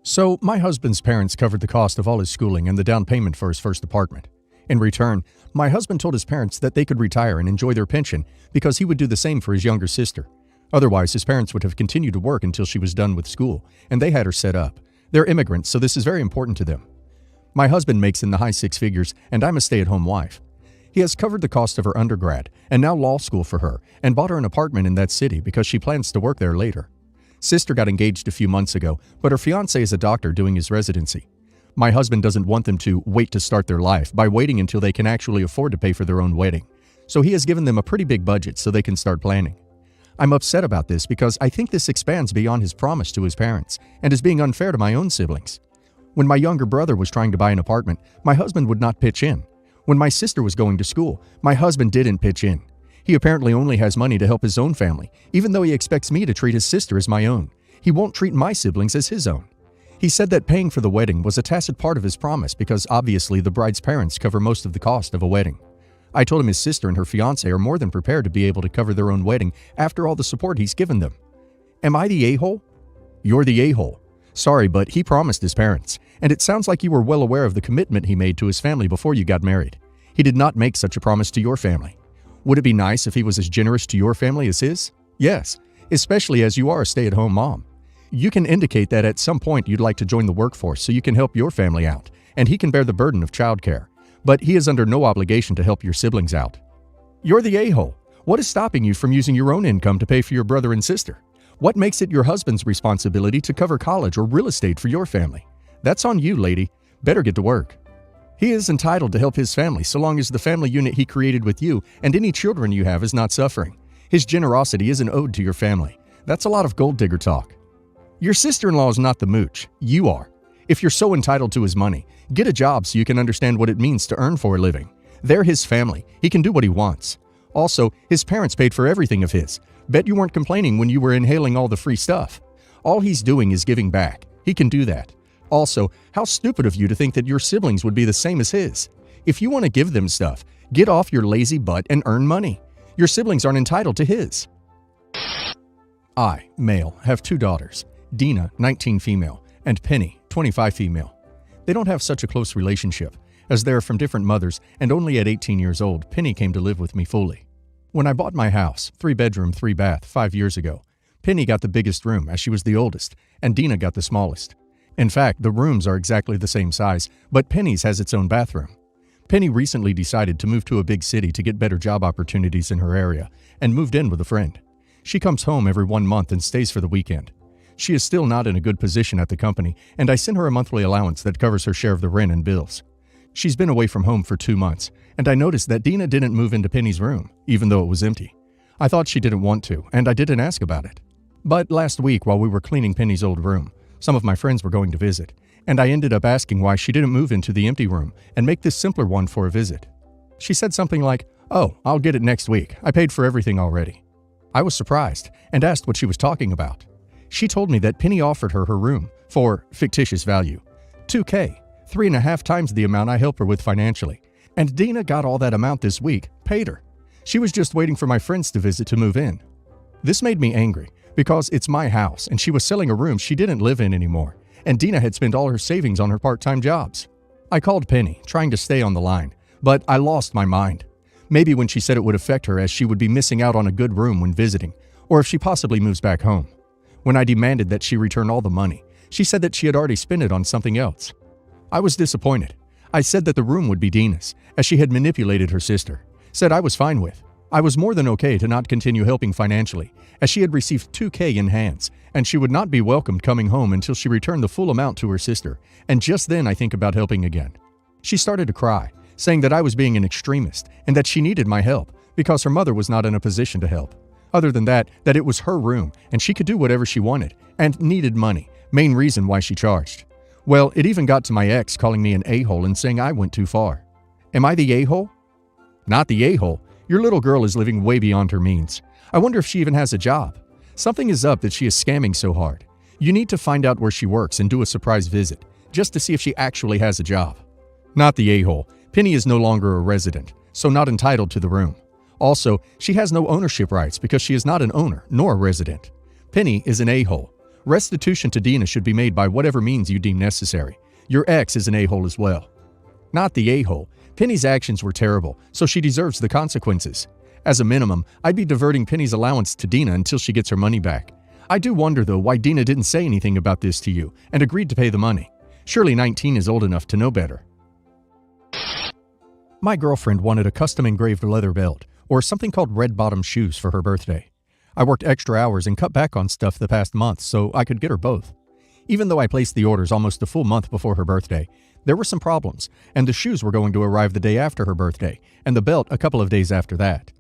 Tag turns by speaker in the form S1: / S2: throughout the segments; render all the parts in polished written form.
S1: So, my husband's parents covered the cost of all his schooling and the down payment for his first apartment. In return, my husband told his parents that they could retire and enjoy their pension because he would do the same for his younger sister. Otherwise, his parents would have continued to work until she was done with school, and they had her set up. They're immigrants, so this is very important to them. My husband makes in the high six figures, and I'm a stay-at-home wife. He has covered the cost of her undergrad, and now law school for her, and bought her an apartment in that city because she plans to work there later. Sister got engaged a few months ago, but her fiancé is a doctor doing his residency. My husband doesn't want them to wait to start their life by waiting until they can actually afford to pay for their own wedding. So he has given them a pretty big budget so they can start planning. I'm upset about this because I think this expands beyond his promise to his parents and is being unfair to my own siblings. When my younger brother was trying to buy an apartment, my husband would not pitch in. When my sister was going to school, my husband didn't pitch in. He apparently only has money to help his own family, even though he expects me to treat his sister as my own. He won't treat my siblings as his own. He said that paying for the wedding was a tacit part of his promise because obviously the bride's parents cover most of the cost of a wedding. I told him his sister and her fiancé are more than prepared to be able to cover their own wedding after all the support he's given them. Am I the a-hole? You're the a-hole. Sorry, but he promised his parents, and it sounds like you were well aware of the commitment he made to his family before you got married. He did not make such a promise to your family. Would it be nice if he was as generous to your family as his? Yes, especially as you are a stay-at-home mom. You can indicate that at some point you'd like to join the workforce so you can help your family out, and he can bear the burden of childcare. But he is under no obligation to help your siblings out. You're the a-hole. What is stopping you from using your own income to pay for your brother and sister? What makes it your husband's responsibility to cover college or real estate for your family? That's on you, lady. Better get to work. He is entitled to help his family so long as the family unit he created with you and any children you have is not suffering. His generosity is an ode to your family. That's a lot of gold digger talk. Your sister-in-law is not the mooch. You are. If you're so entitled to his money, get a job so you can understand what it means to earn for a living. They're his family. He can do what he wants. Also, his parents paid for everything of his. Bet you weren't complaining when you were inhaling all the free stuff. All he's doing is giving back. He can do that. Also, how stupid of you to think that your siblings would be the same as his. If you want to give them stuff, get off your lazy butt and earn money. Your siblings aren't entitled to his. I, male, have 2 daughters, Dina, 19 female, and Penny, 25 female. They don't have such a close relationship, as they're from different mothers, and only at 18 years old, Penny came to live with me fully. When I bought my house, 3-bedroom, 3-bath, 5 years ago, Penny got the biggest room as she was the oldest, and Dina got the smallest. In fact, the rooms are exactly the same size, but Penny's has its own bathroom. Penny recently decided to move to a big city to get better job opportunities in her area, and moved in with a friend. She comes home every 1 month and stays for the weekend. She is still not in a good position at the company, and I send her a monthly allowance that covers her share of the rent and bills. She's been away from home for 2 months, and I noticed that Dina didn't move into Penny's room, even though it was empty. I thought she didn't want to, and I didn't ask about it. But last week, while we were cleaning Penny's old room, some of my friends were going to visit, and I ended up asking why she didn't move into the empty room and make this simpler one for a visit. She said something like, "Oh, I'll get it next week. I paid for everything already." I was surprised and asked what she was talking about. She told me that Penny offered her room for fictitious value, $2,000, 3.5 times the amount I help her with financially. And Dina got all that amount this week, paid her. She was just waiting for my friends to visit to move in. This made me angry because it's my house and she was selling a room she didn't live in anymore, and Dina had spent all her savings on her part-time jobs. I called Penny, trying to stay on the line, but I lost my mind. Maybe when she said it would affect her as she would be missing out on a good room when visiting, or if she possibly moves back home. When I demanded that she return all the money, she said that she had already spent it on something else. I was disappointed. I said that the room would be Dina's, as she had manipulated her sister. Said I was fine with. I was more than okay to not continue helping financially, as she had received $2,000 in hands, and she would not be welcomed coming home until she returned the full amount to her sister, and just then I think about helping again. She started to cry, saying that I was being an extremist, and that she needed my help, because her mother was not in a position to help. Other than that it was her room, and she could do whatever she wanted, and needed money, main reason why she charged. Well, it even got to my ex calling me an a-hole and saying I went too far. Am I the a-hole? Not the a-hole. Your little girl is living way beyond her means. I wonder if she even has a job. Something is up that she is scamming so hard. You need to find out where she works and do a surprise visit, just to see if she actually has a job. Not the a-hole. Penny is no longer a resident, so not entitled to the room. Also, she has no ownership rights because she is not an owner nor a resident. Penny is an a-hole. Restitution to Dina should be made by whatever means you deem necessary. Your ex is an a-hole as well. Not the a-hole. Penny's actions were terrible, so she deserves the consequences. As a minimum, I'd be diverting Penny's allowance to Dina until she gets her money back. I do wonder, though, why Dina didn't say anything about this to you and agreed to pay the money. Surely 19 is old enough to know better. My girlfriend wanted a custom-engraved leather belt or something called red-bottom shoes for her birthday. I worked extra hours and cut back on stuff the past month so I could get her both. Even though I placed the orders almost a full month before her birthday, there were some problems, and the shoes were going to arrive the day after her birthday, and the belt a couple of days after that.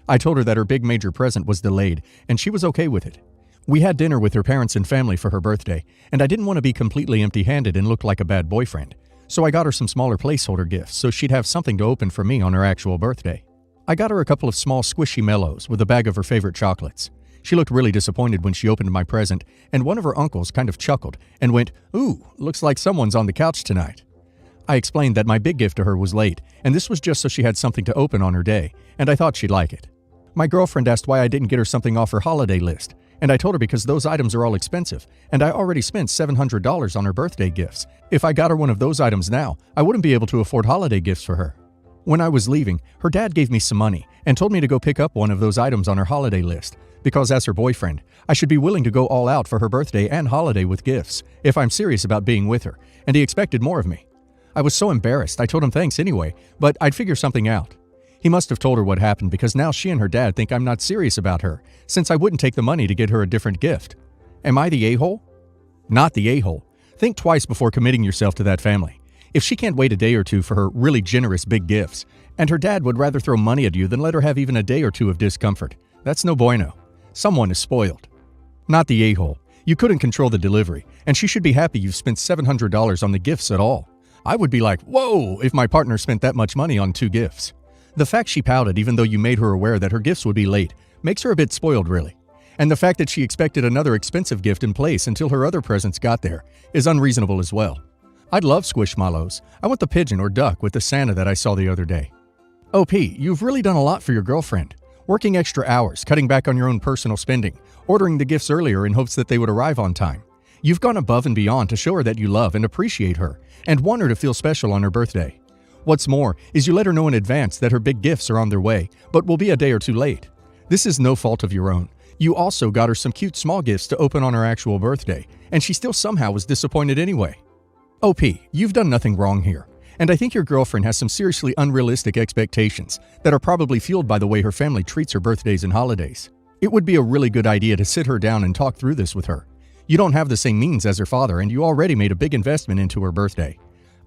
S1: I told her that her big major present was delayed, and she was okay with it. We had dinner with her parents and family for her birthday, and I didn't want to be completely empty-handed and look like a bad boyfriend, so I got her some smaller placeholder gifts so she'd have something to open for me on her actual birthday. I got her a couple of small squishy mellows with a bag of her favorite chocolates. She looked really disappointed when she opened my present, and one of her uncles kind of chuckled and went, "Ooh, looks like someone's on the couch tonight." I explained that my big gift to her was late, and this was just so she had something to open on her day, and I thought she'd like it. My girlfriend asked why I didn't get her something off her holiday list, and I told her because those items are all expensive, and I already spent $700 on her birthday gifts. If I got her one of those items now, I wouldn't be able to afford holiday gifts for her. When I was leaving, her dad gave me some money and told me to go pick up one of those items on her holiday list, because as her boyfriend, I should be willing to go all out for her birthday and holiday with gifts, if I'm serious about being with her, and he expected more of me. I was so embarrassed I told him thanks anyway, but I'd figure something out. He must have told her what happened because now she and her dad think I'm not serious about her, since I wouldn't take the money to get her a different gift. Am I the a-hole? Not the a-hole. Think twice before committing yourself to that family. If she can't wait a day or two for her really generous big gifts, and her dad would rather throw money at you than let her have even a day or two of discomfort, that's no bueno. Someone is spoiled. Not the a-hole. You couldn't control the delivery, and she should be happy you've spent $700 on the gifts at all. I would be like, whoa, if my partner spent that much money on 2 gifts. The fact she pouted even though you made her aware that her gifts would be late makes her a bit spoiled, really. And the fact that she expected another expensive gift in place until her other presents got there is unreasonable as well. I'd love Squishmallows. I want the pigeon or duck with the Santa that I saw the other day. OP, you've really done a lot for your girlfriend. Working extra hours, cutting back on your own personal spending, ordering the gifts earlier in hopes that they would arrive on time. You've gone above and beyond to show her that you love and appreciate her, and want her to feel special on her birthday. What's more is you let her know in advance that her big gifts are on their way, but will be a day or two late. This is no fault of your own. You also got her some cute small gifts to open on her actual birthday, and she still somehow was disappointed anyway. OP, you've done nothing wrong here, and I think your girlfriend has some seriously unrealistic expectations that are probably fueled by the way her family treats her birthdays and holidays. It would be a really good idea to sit her down and talk through this with her. You don't have the same means as her father, and you already made a big investment into her birthday.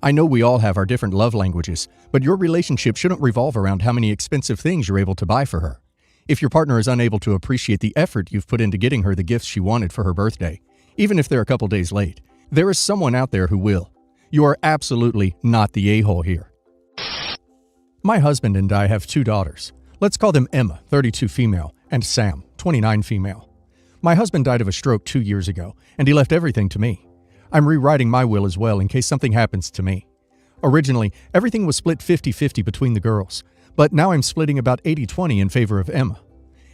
S1: I know we all have our different love languages, but your relationship shouldn't revolve around how many expensive things you're able to buy for her. If your partner is unable to appreciate the effort you've put into getting her the gifts she wanted for her birthday, even if they're a couple days late, there is someone out there who will. You are absolutely not the a-hole here. My husband and I have 2 daughters. Let's call them Emma, 32 female, and Sam, 29 female. My husband died of a stroke 2 years ago, and he left everything to me. I'm rewriting my will as well in case something happens to me. Originally, everything was split 50-50 between the girls, but now I'm splitting about 80-20 in favor of Emma.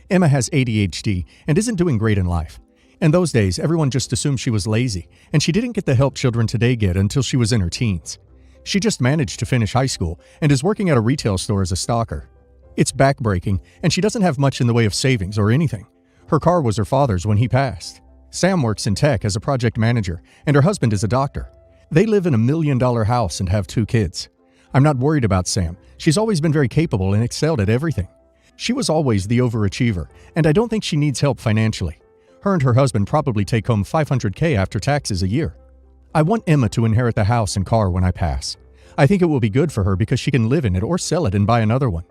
S1: Emma has ADHD and isn't doing great in life. In those days, everyone just assumed she was lazy, and she didn't get the help children today get until she was in her teens. She just managed to finish high school and is working at a retail store as a stalker. It's backbreaking, and she doesn't have much in the way of savings or anything. Her car was her father's when he passed. Sam works in tech as a project manager, and her husband is a doctor. They live in a $1 million house and have 2 kids. I'm not worried about Sam. She's always been very capable and excelled at everything. She was always the overachiever, and I don't think she needs help financially. Her and her husband probably take home $500K after taxes a year. I want Emma to inherit the house and car when I pass. I think it will be good for her because she can live in it or sell it and buy another one.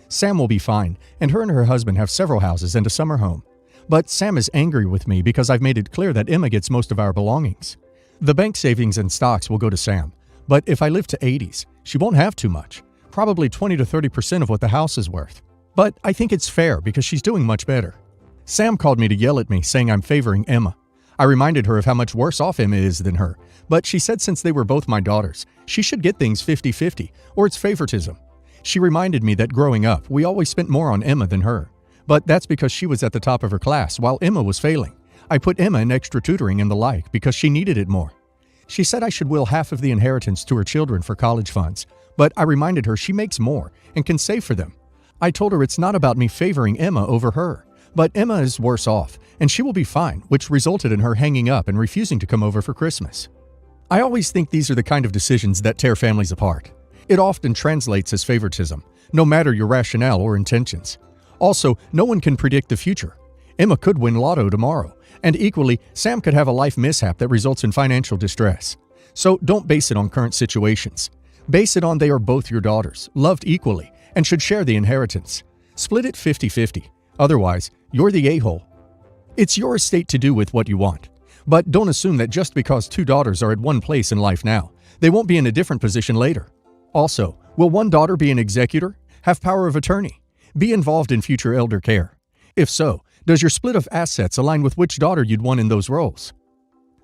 S1: Sam will be fine, and her husband have several houses and a summer home. But Sam is angry with me because I've made it clear that Emma gets most of our belongings. The bank savings and stocks will go to Sam, but if I live to 80s, she won't have too much, probably 20 to 30% of what the house is worth. But I think it's fair because she's doing much better. Sam called me to yell at me, saying I'm favoring Emma. I reminded her of how much worse off Emma is than her, but she said since they were both my daughters, she should get things 50-50, or it's favoritism. She reminded me that growing up, we always spent more on Emma than her. But that's because she was at the top of her class while Emma was failing. I put Emma in extra tutoring and the like because she needed it more. She said I should will half of the inheritance to her children for college funds, but I reminded her she makes more and can save for them. I told her it's not about me favoring Emma over her, but Emma is worse off, and she will be fine, which resulted in her hanging up and refusing to come over for Christmas. I always think these are the kind of decisions that tear families apart. It often translates as favoritism, no matter your rationale or intentions. Also, no one can predict the future. Emma could win lotto tomorrow, and equally, Sam could have a life mishap that results in financial distress. So don't base it on current situations. Base it on they are both your daughters, loved equally, and should share the inheritance. Split it 50-50. Otherwise, you're the a-hole. It's your estate to do with what you want. But don't assume that just because two daughters are at one place in life now, they won't be in a different position later. Also, will one daughter be an executor, have power of attorney, be involved in future elder care? If so, does your split of assets align with which daughter you'd want in those roles?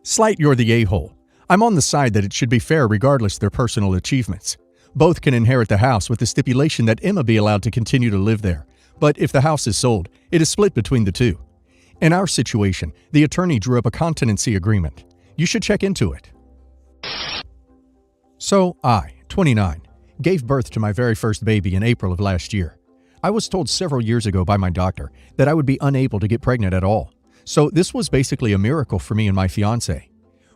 S1: Slight you're the a-hole. I'm on the side that it should be fair regardless their personal achievements. Both can inherit the house with the stipulation that Emma be allowed to continue to live there. But if the house is sold, it is split between the two. In our situation, the attorney drew up a continency agreement. You should check into it. So I, 29, gave birth to my very first baby in April of last year. I was told several years ago by my doctor that I would be unable to get pregnant at all. So this was basically a miracle for me and my fiancé.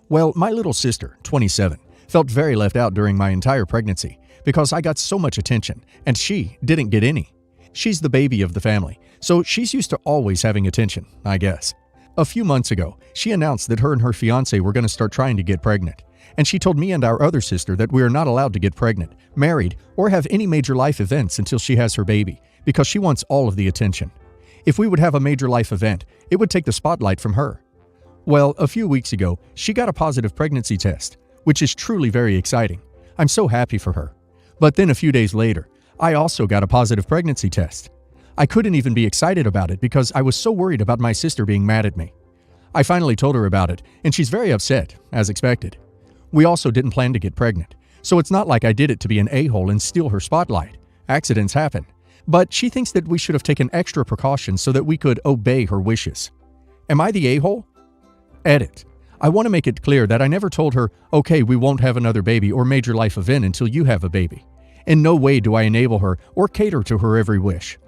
S1: Well, my little sister, 27, felt very left out during my entire pregnancy because I got so much attention and she didn't get any. She's the baby of the family, so she's used to always having attention, I guess. A few months ago, she announced that her and her fiancé were going to start trying to get pregnant. And she told me and our other sister that we are not allowed to get pregnant, married, or have any major life events until she has her baby, because she wants all of the attention. If we would have a major life event, it would take the spotlight from her. Well, a few weeks ago, she got a positive pregnancy test, which is truly very exciting. I'm so happy for her. But then a few days later, I also got a positive pregnancy test. I couldn't even be excited about it because I was so worried about my sister being mad at me. I finally told her about it, and she's very upset, as expected. We also didn't plan to get pregnant, so it's not like I did it to be an a-hole and steal her spotlight. Accidents happen. But she thinks that we should have taken extra precautions so that we could obey her wishes. Am I the a-hole? Edit. I want to make it clear that I never told her, okay, we won't have another baby or major life event until you have a baby. In no way do I enable her or cater to her every wish.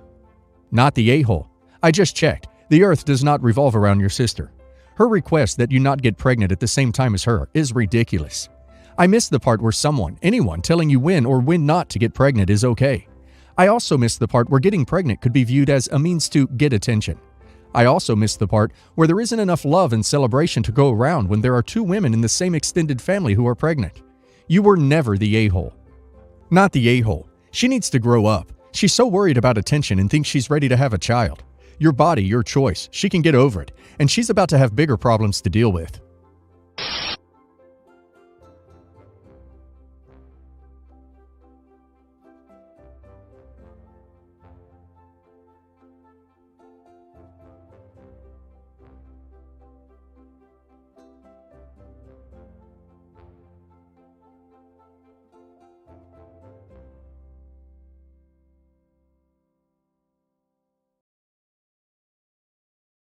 S1: Not the a-hole. I just checked. The earth does not revolve around your sister. Her request that you not get pregnant at the same time as her is ridiculous. I missed the part where someone, anyone, telling you when or when not to get pregnant is okay. I also missed the part where getting pregnant could be viewed as a means to get attention. I also missed the part where there isn't enough love and celebration to go around when there are two women in the same extended family who are pregnant. You were never the a-hole. Not the a-hole. She needs to grow up. She's so worried about attention and thinks she's ready to have a child. Your body, your choice. She can get over it, and she's about to have bigger problems to deal with.